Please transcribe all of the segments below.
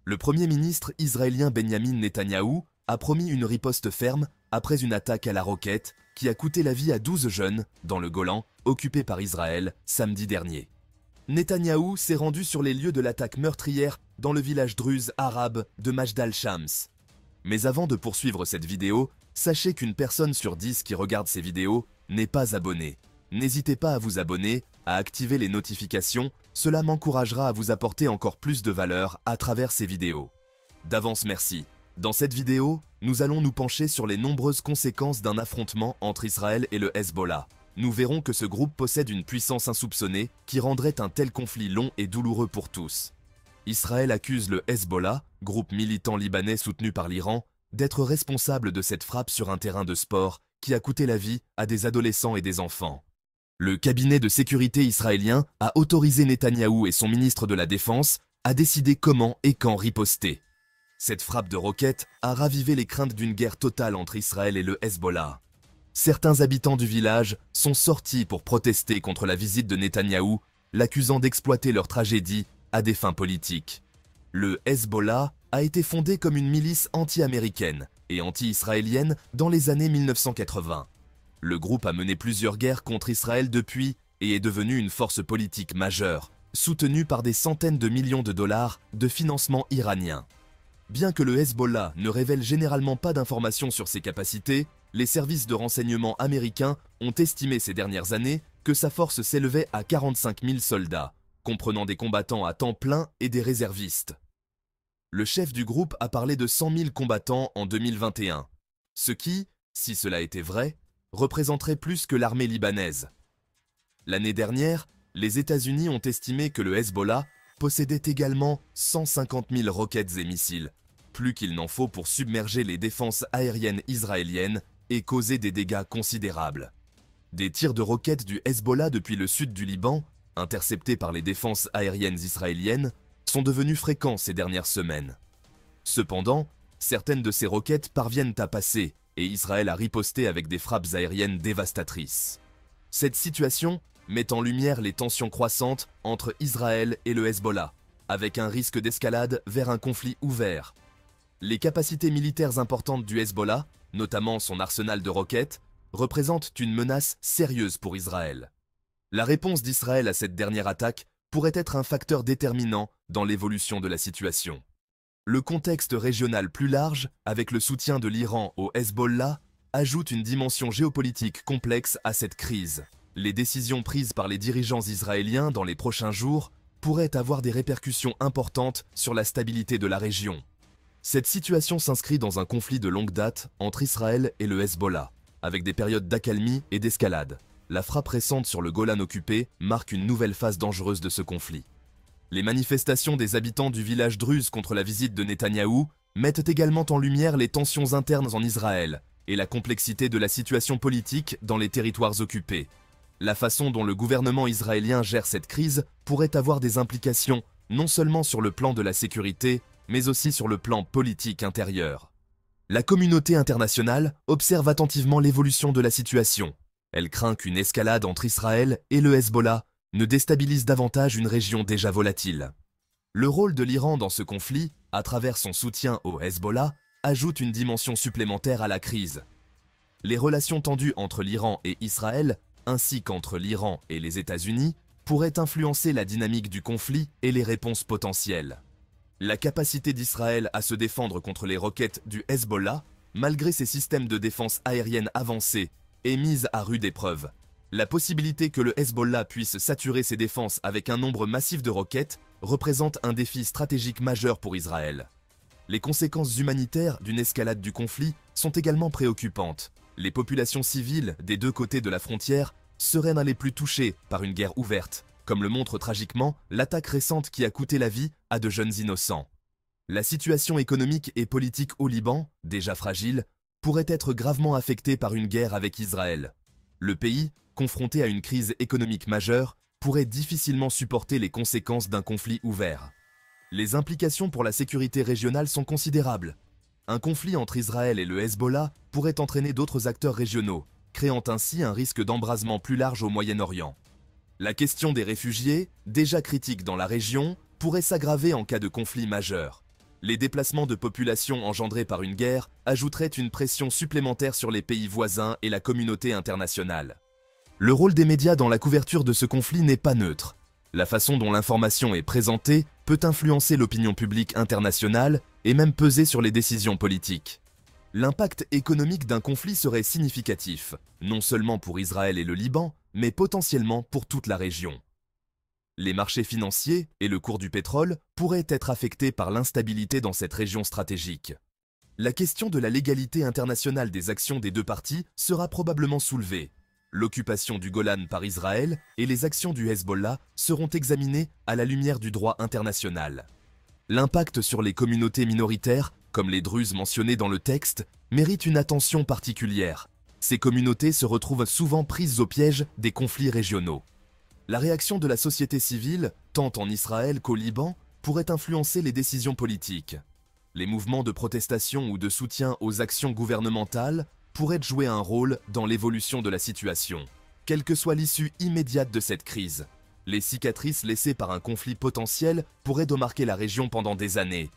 Le Premier ministre israélien Benyamin Netanyahou a promis une riposte ferme après une attaque à la roquette qui a coûté la vie à 12 jeunes dans le Golan, occupé par Israël, samedi dernier. Netanyahou s'est rendu sur les lieux de l'attaque meurtrière dans le village druze arabe de Majdal Shams. Mais avant de poursuivre cette vidéo, sachez qu'une personne sur 10 qui regarde ces vidéos n'est pas abonnée. N'hésitez pas à vous abonner, à activer les notifications, cela m'encouragera à vous apporter encore plus de valeur à travers ces vidéos. D'avance merci. Dans cette vidéo, nous allons nous pencher sur les nombreuses conséquences d'un affrontement entre Israël et le Hezbollah. Nous verrons que ce groupe possède une puissance insoupçonnée qui rendrait un tel conflit long et douloureux pour tous. Israël accuse le Hezbollah, groupe militant libanais soutenu par l'Iran, d'être responsable de cette frappe sur un terrain de sport qui a coûté la vie à des adolescents et des enfants. Le cabinet de sécurité israélien a autorisé Netanyahou et son ministre de la Défense à décider comment et quand riposter. Cette frappe de roquettes a ravivé les craintes d'une guerre totale entre Israël et le Hezbollah. Certains habitants du village sont sortis pour protester contre la visite de Netanyahou, l'accusant d'exploiter leur tragédie à des fins politiques. Le Hezbollah a été fondé comme une milice anti-américaine et anti-israélienne dans les années 1980. Le groupe a mené plusieurs guerres contre Israël depuis et est devenu une force politique majeure, soutenue par des centaines de millions de dollars de financement iranien. Bien que le Hezbollah ne révèle généralement pas d'informations sur ses capacités, les services de renseignement américains ont estimé ces dernières années que sa force s'élevait à 45 000 soldats, comprenant des combattants à temps plein et des réservistes. Le chef du groupe a parlé de 100 000 combattants en 2021, ce qui, si cela était vrai, représenterait plus que l'armée libanaise. L'année dernière, les États-Unis ont estimé que le Hezbollah possédait également 150 000 roquettes et missiles, plus qu'il n'en faut pour submerger les défenses aériennes israéliennes et causer des dégâts considérables. Des tirs de roquettes du Hezbollah depuis le sud du Liban, interceptés par les défenses aériennes israéliennes, sont devenus fréquents ces dernières semaines. Cependant, certaines de ces roquettes parviennent à passer et Israël a riposté avec des frappes aériennes dévastatrices. Cette situation met en lumière les tensions croissantes entre Israël et le Hezbollah, avec un risque d'escalade vers un conflit ouvert. Les capacités militaires importantes du Hezbollah, notamment son arsenal de roquettes, représentent une menace sérieuse pour Israël. La réponse d'Israël à cette dernière attaque pourrait être un facteur déterminant dans l'évolution de la situation. Le contexte régional plus large, avec le soutien de l'Iran au Hezbollah, ajoute une dimension géopolitique complexe à cette crise. Les décisions prises par les dirigeants israéliens dans les prochains jours pourraient avoir des répercussions importantes sur la stabilité de la région. Cette situation s'inscrit dans un conflit de longue date entre Israël et le Hezbollah, avec des périodes d'accalmie et d'escalade. La frappe récente sur le Golan occupé marque une nouvelle phase dangereuse de ce conflit. Les manifestations des habitants du village druze contre la visite de Netanyahou mettent également en lumière les tensions internes en Israël et la complexité de la situation politique dans les territoires occupés. La façon dont le gouvernement israélien gère cette crise pourrait avoir des implications non seulement sur le plan de la sécurité, mais aussi sur le plan politique intérieur. La communauté internationale observe attentivement l'évolution de la situation. Elle craint qu'une escalade entre Israël et le Hezbollah ne déstabilise davantage une région déjà volatile. Le rôle de l'Iran dans ce conflit, à travers son soutien au Hezbollah, ajoute une dimension supplémentaire à la crise. Les relations tendues entre l'Iran et Israël, ainsi qu'entre l'Iran et les États-Unis, pourraient influencer la dynamique du conflit et les réponses potentielles. La capacité d'Israël à se défendre contre les roquettes du Hezbollah, malgré ses systèmes de défense aérienne avancés, est mise à rude épreuve. La possibilité que le Hezbollah puisse saturer ses défenses avec un nombre massif de roquettes représente un défi stratégique majeur pour Israël. Les conséquences humanitaires d'une escalade du conflit sont également préoccupantes. Les populations civiles des deux côtés de la frontière seraient dans les plus touchées par une guerre ouverte, comme le montre tragiquement l'attaque récente qui a coûté la vie à de jeunes innocents. La situation économique et politique au Liban, déjà fragile, pourrait être gravement affectée par une guerre avec Israël. Le pays, confronté à une crise économique majeure, pourrait difficilement supporter les conséquences d'un conflit ouvert. Les implications pour la sécurité régionale sont considérables. Un conflit entre Israël et le Hezbollah pourrait entraîner d'autres acteurs régionaux, créant ainsi un risque d'embrasement plus large au Moyen-Orient. La question des réfugiés, déjà critique dans la région, pourrait s'aggraver en cas de conflit majeur. Les déplacements de population engendrés par une guerre ajouteraient une pression supplémentaire sur les pays voisins et la communauté internationale. Le rôle des médias dans la couverture de ce conflit n'est pas neutre. La façon dont l'information est présentée peut influencer l'opinion publique internationale et même peser sur les décisions politiques. L'impact économique d'un conflit serait significatif, non seulement pour Israël et le Liban, mais potentiellement pour toute la région. Les marchés financiers et le cours du pétrole pourraient être affectés par l'instabilité dans cette région stratégique. La question de la légalité internationale des actions des deux parties sera probablement soulevée. L'occupation du Golan par Israël et les actions du Hezbollah seront examinées à la lumière du droit international. L'impact sur les communautés minoritaires, comme les Druzes mentionnés dans le texte, mérite une attention particulière. Ces communautés se retrouvent souvent prises au piège des conflits régionaux. La réaction de la société civile, tant en Israël qu'au Liban, pourrait influencer les décisions politiques. Les mouvements de protestation ou de soutien aux actions gouvernementales pourraient jouer un rôle dans l'évolution de la situation. Quelle que soit l'issue immédiate de cette crise, les cicatrices laissées par un conflit potentiel pourraient marquer la région pendant des années.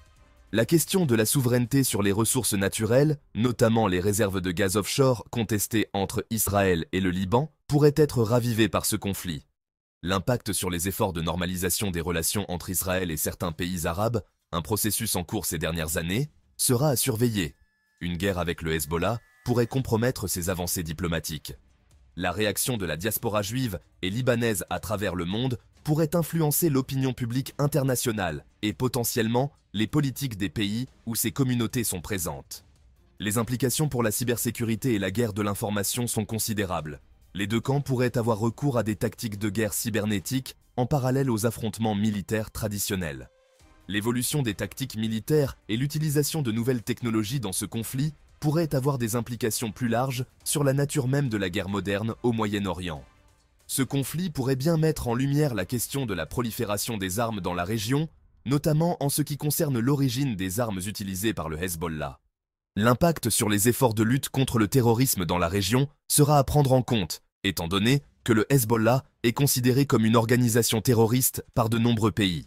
La question de la souveraineté sur les ressources naturelles, notamment les réserves de gaz offshore contestées entre Israël et le Liban, pourrait être ravivée par ce conflit. L'impact sur les efforts de normalisation des relations entre Israël et certains pays arabes, un processus en cours ces dernières années, sera à surveiller. Une guerre avec le Hezbollah pourrait compromettre ces avancées diplomatiques. La réaction de la diaspora juive et libanaise à travers le monde pourrait influencer l'opinion publique internationale et potentiellement les politiques des pays où ces communautés sont présentes. Les implications pour la cybersécurité et la guerre de l'information sont considérables. Les deux camps pourraient avoir recours à des tactiques de guerre cybernétique en parallèle aux affrontements militaires traditionnels. L'évolution des tactiques militaires et l'utilisation de nouvelles technologies dans ce conflit pourrait avoir des implications plus larges sur la nature même de la guerre moderne au Moyen-Orient. Ce conflit pourrait bien mettre en lumière la question de la prolifération des armes dans la région, notamment en ce qui concerne l'origine des armes utilisées par le Hezbollah. L'impact sur les efforts de lutte contre le terrorisme dans la région sera à prendre en compte, étant donné que le Hezbollah est considéré comme une organisation terroriste par de nombreux pays.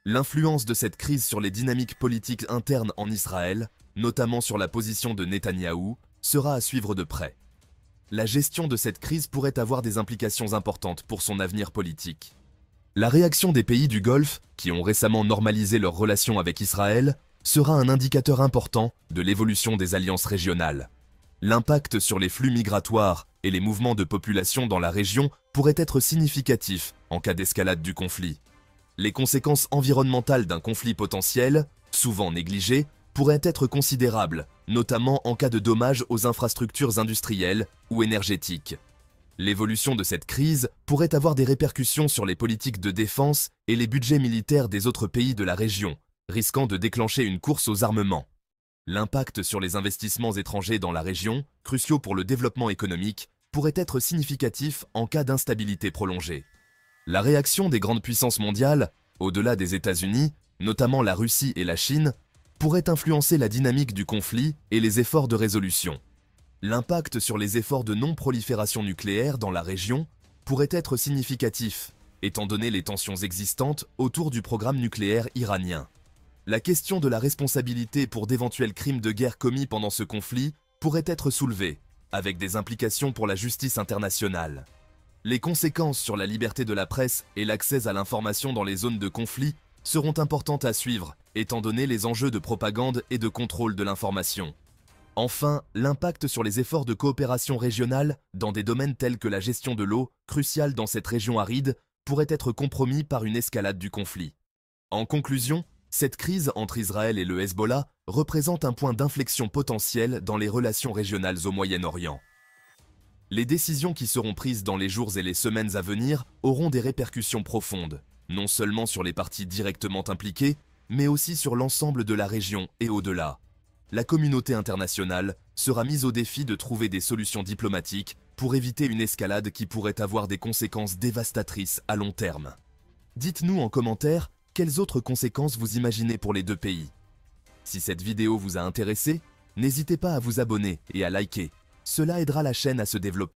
L'influence de cette crise sur les dynamiques politiques internes en Israël, notamment sur la position de Netanyahou, sera à suivre de près. La gestion de cette crise pourrait avoir des implications importantes pour son avenir politique. La réaction des pays du Golfe, qui ont récemment normalisé leurs relations avec Israël, sera un indicateur important de l'évolution des alliances régionales. L'impact sur les flux migratoires et les mouvements de population dans la région pourrait être significatif en cas d'escalade du conflit. Les conséquences environnementales d'un conflit potentiel, souvent négligées, pourraient être considérables, notamment en cas de dommages aux infrastructures industrielles ou énergétiques. L'évolution de cette crise pourrait avoir des répercussions sur les politiques de défense et les budgets militaires des autres pays de la région, risquant de déclencher une course aux armements. L'impact sur les investissements étrangers dans la région, cruciaux pour le développement économique, pourrait être significatif en cas d'instabilité prolongée. La réaction des grandes puissances mondiales, au-delà des États-Unis, notamment la Russie et la Chine, pourrait influencer la dynamique du conflit et les efforts de résolution. L'impact sur les efforts de non-prolifération nucléaire dans la région pourrait être significatif, étant donné les tensions existantes autour du programme nucléaire iranien. La question de la responsabilité pour d'éventuels crimes de guerre commis pendant ce conflit pourrait être soulevée, avec des implications pour la justice internationale. Les conséquences sur la liberté de la presse et l'accès à l'information dans les zones de conflit seront importantes à suivre, étant donné les enjeux de propagande et de contrôle de l'information. Enfin, l'impact sur les efforts de coopération régionale dans des domaines tels que la gestion de l'eau, cruciale dans cette région aride, pourrait être compromis par une escalade du conflit. En conclusion, cette crise entre Israël et le Hezbollah représente un point d'inflexion potentiel dans les relations régionales au Moyen-Orient. Les décisions qui seront prises dans les jours et les semaines à venir auront des répercussions profondes, non seulement sur les parties directement impliquées, mais aussi sur l'ensemble de la région et au-delà. La communauté internationale sera mise au défi de trouver des solutions diplomatiques pour éviter une escalade qui pourrait avoir des conséquences dévastatrices à long terme. Dites-nous en commentaire quelles autres conséquences vous imaginez pour les deux pays. Si cette vidéo vous a intéressé, n'hésitez pas à vous abonner et à liker. Cela aidera la chaîne à se développer.